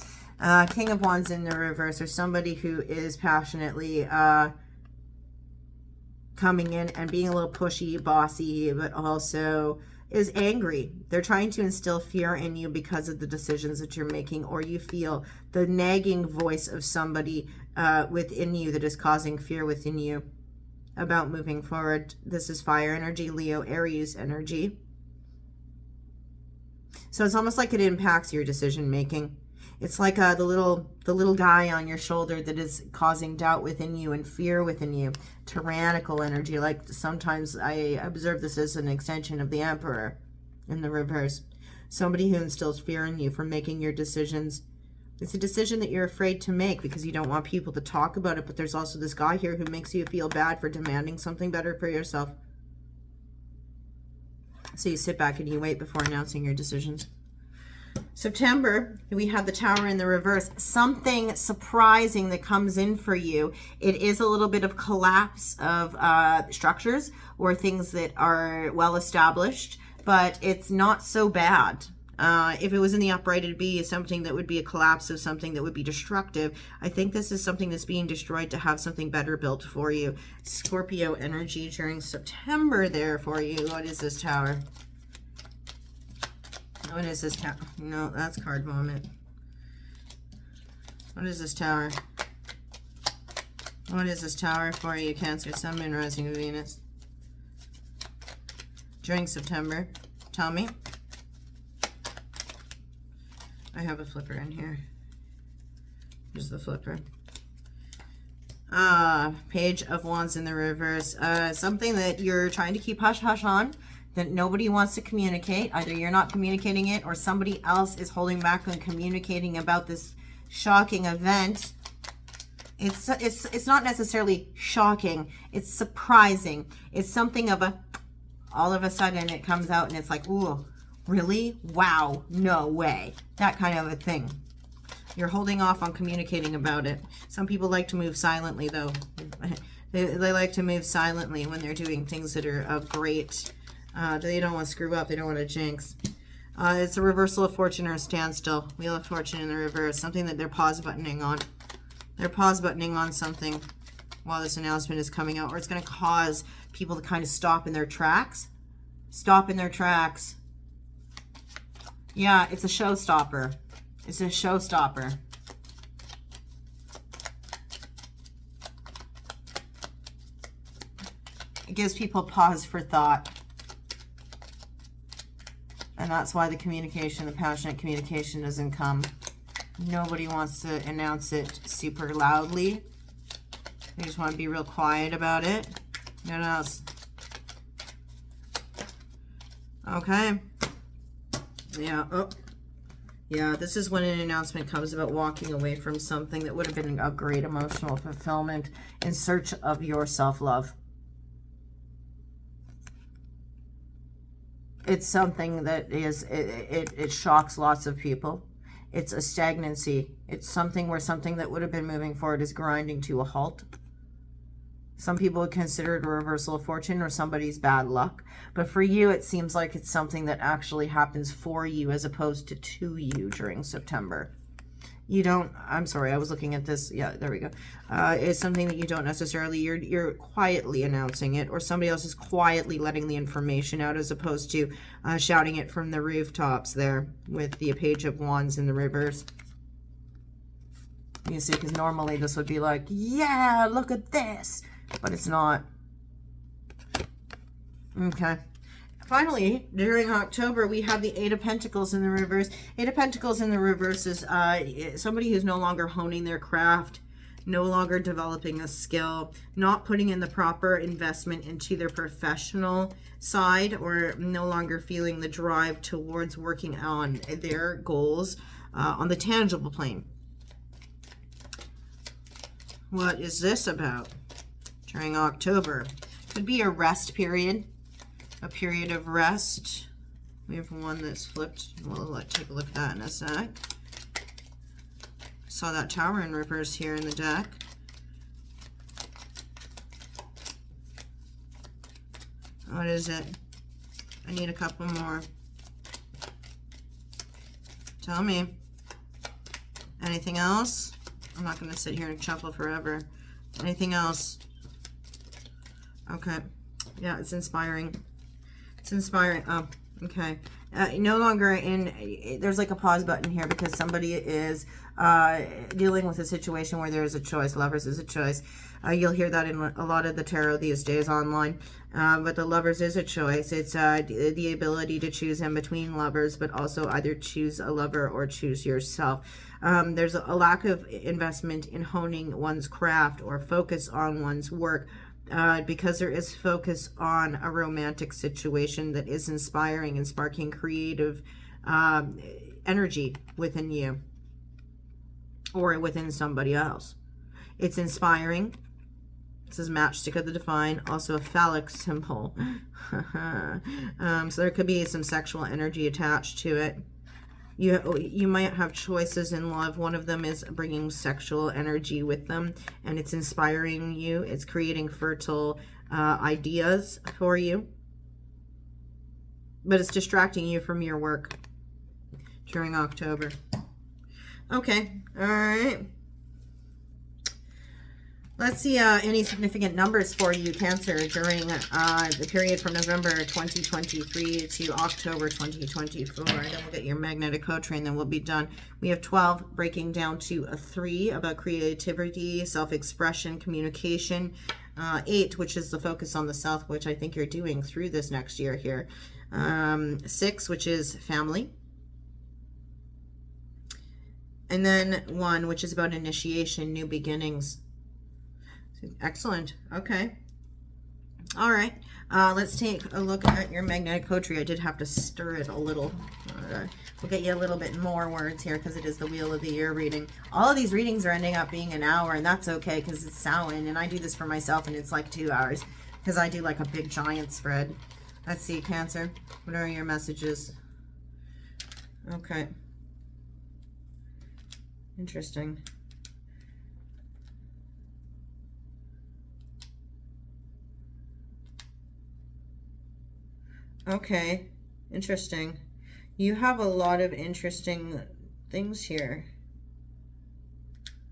King of Wands in the reverse, or somebody who is passionately coming in and being a little pushy, bossy, but also is angry. They're trying to instill fear in you because of the decisions that you're making, or you feel the nagging voice of somebody within you that is causing fear within you about moving forward. This is fire energy, Leo, Aries energy. So it's almost like it impacts your decision making. It's like the little guy on your shoulder that is causing doubt within you and fear within you. Tyrannical energy. Like sometimes I observe this as an extension of the Emperor in the reverse. Somebody who instills fear in you for making your decisions. It's a decision that you're afraid to make because you don't want people to talk about it, but there's also this guy here who makes you feel bad for demanding something better for yourself. So you sit back and you wait before announcing your decisions. September, we have the Tower in the reverse. Something surprising that comes in for you. It is a little bit of collapse of structures or things that are well established, but it's not so bad. If it was in the upright, it'd be something that would be a collapse of something that would be destructive. I think this is something that's being destroyed to have something better built for you. Scorpio energy during September there for you. What is this Tower? What is this tower? No, that's card vomit. What is this Tower? What is this Tower for you, Cancer, Sun, Moon, Rising, Venus? During September. Tell me. I have a flipper in here. Here's the flipper. Page of Wands in the reverse. Something that you're trying to keep hush-hush on, that nobody wants to communicate. Either you're not communicating it or somebody else is holding back on communicating about this shocking event. It's not necessarily shocking. It's surprising. It's something of a, all of a sudden it comes out and it's like, ooh, really? Wow, no way. That kind of a thing. You're holding off on communicating about it. Some people like to move silently though. They like to move silently when they're doing things that are of great, they don't want to screw up. They don't want to jinx. It's a reversal of fortune or a standstill. Wheel of Fortune in the reverse. Something that they're pause buttoning on. They're pause buttoning on something while this announcement is coming out, or it's going to cause people to kind of stop in their tracks. Stop in their tracks. Yeah, it's a showstopper. It's a showstopper. It gives people pause for thought. And that's why the communication, the passionate communication doesn't come. Nobody wants to announce it super loudly. They just want to be real quiet about it. What else? Okay. Yeah. Oh. Yeah, this is when an announcement comes about walking away from something that would have been a great emotional fulfillment in search of your self-love. It's something that is, it shocks lots of people. It's a stagnancy. It's something where something that would have been moving forward is grinding to a halt. Some people would consider it a reversal of fortune or somebody's bad luck. But for you, it seems like it's something that actually happens for you as opposed to you during September. You don't, I'm sorry, I was looking at this. Yeah, there we go. It's something that you don't necessarily, you're quietly announcing it, or somebody else is quietly letting the information out as opposed to shouting it from the rooftops there with the Page of Wands in the reverse. You see, because normally this would be like, yeah, look at this. But it's not. Okay. Finally, during October, we have the Eight of Pentacles in the reverse. Eight of Pentacles in the reverse is somebody who's no longer honing their craft, no longer developing a skill, not putting in the proper investment into their professional side, or no longer feeling the drive towards working on their goals on the tangible plane. What is this about during October? Could be a rest period. A period of rest. We have one that's flipped. We'll take a look at that in a sec. Saw that Tower in reverse here in the deck. What is it? I need a couple more. Tell me. Anything else? I'm not going to sit here and chuckle forever. Anything else? Okay. Yeah, it's inspiring. It's inspiring. Oh, okay. No longer in, there's like a pause button here because somebody is dealing with a situation where there's a choice. Lovers is a choice. You'll hear that in a lot of the tarot these days online. But the Lovers is a choice. It's the ability to choose in between lovers, but also either choose a lover or choose yourself. There's a lack of investment in honing one's craft or focus on one's work. Because there is focus on a romantic situation that is inspiring and sparking creative energy within you or within somebody else. It's inspiring. This is Matchstick of the Divine, also a phallic symbol. So there could be some sexual energy attached to it. You might have choices in love. One of them is bringing sexual energy with them, and it's inspiring you. It's creating fertile ideas for you, but it's distracting you from your work during October. Okay, all right. Let's see any significant numbers for you, Cancer, during the period from November 2023 to October 2024. Then we'll get your magnetic code train, then we'll be done. We have 12 breaking down to a 3 about creativity, self-expression, communication. 8, which is the focus on the self, which I think you're doing through this next year here. 6, which is family. And then 1, which is about initiation, new beginnings. Excellent. Okay. All right. Let's take a look at your magnetic code tree. I did have to stir it a little. We'll get you a little bit more words here because it is the Wheel of the Year reading. All of these readings are ending up being an hour, and that's okay because it's Samhain, and I do this for myself, and it's like 2 hours because I do like a big giant spread. Let's see, Cancer. What are your messages? Okay. Interesting. Okay, interesting. You have a lot of interesting things here.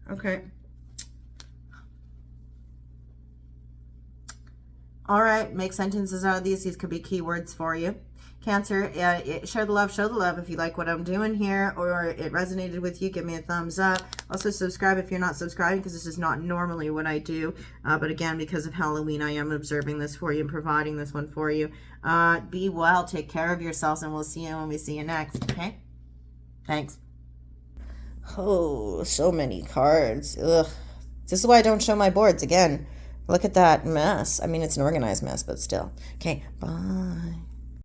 Okay. All right, make sentences out of these. These could be keywords for you. Cancer, share the love, show the love if you like what I'm doing here or it resonated with you. Give me a thumbs up. Also subscribe if you're not subscribing because this is not normally what I do. But again, because of Halloween, I am observing this for you and providing this one for you. Be well, take care of yourselves, and we'll see you when we see you next. Okay? Thanks. Oh, so many cards. Ugh. This is why I don't show my boards again. Look at that mess. I mean, it's an organized mess, but still. Okay, bye.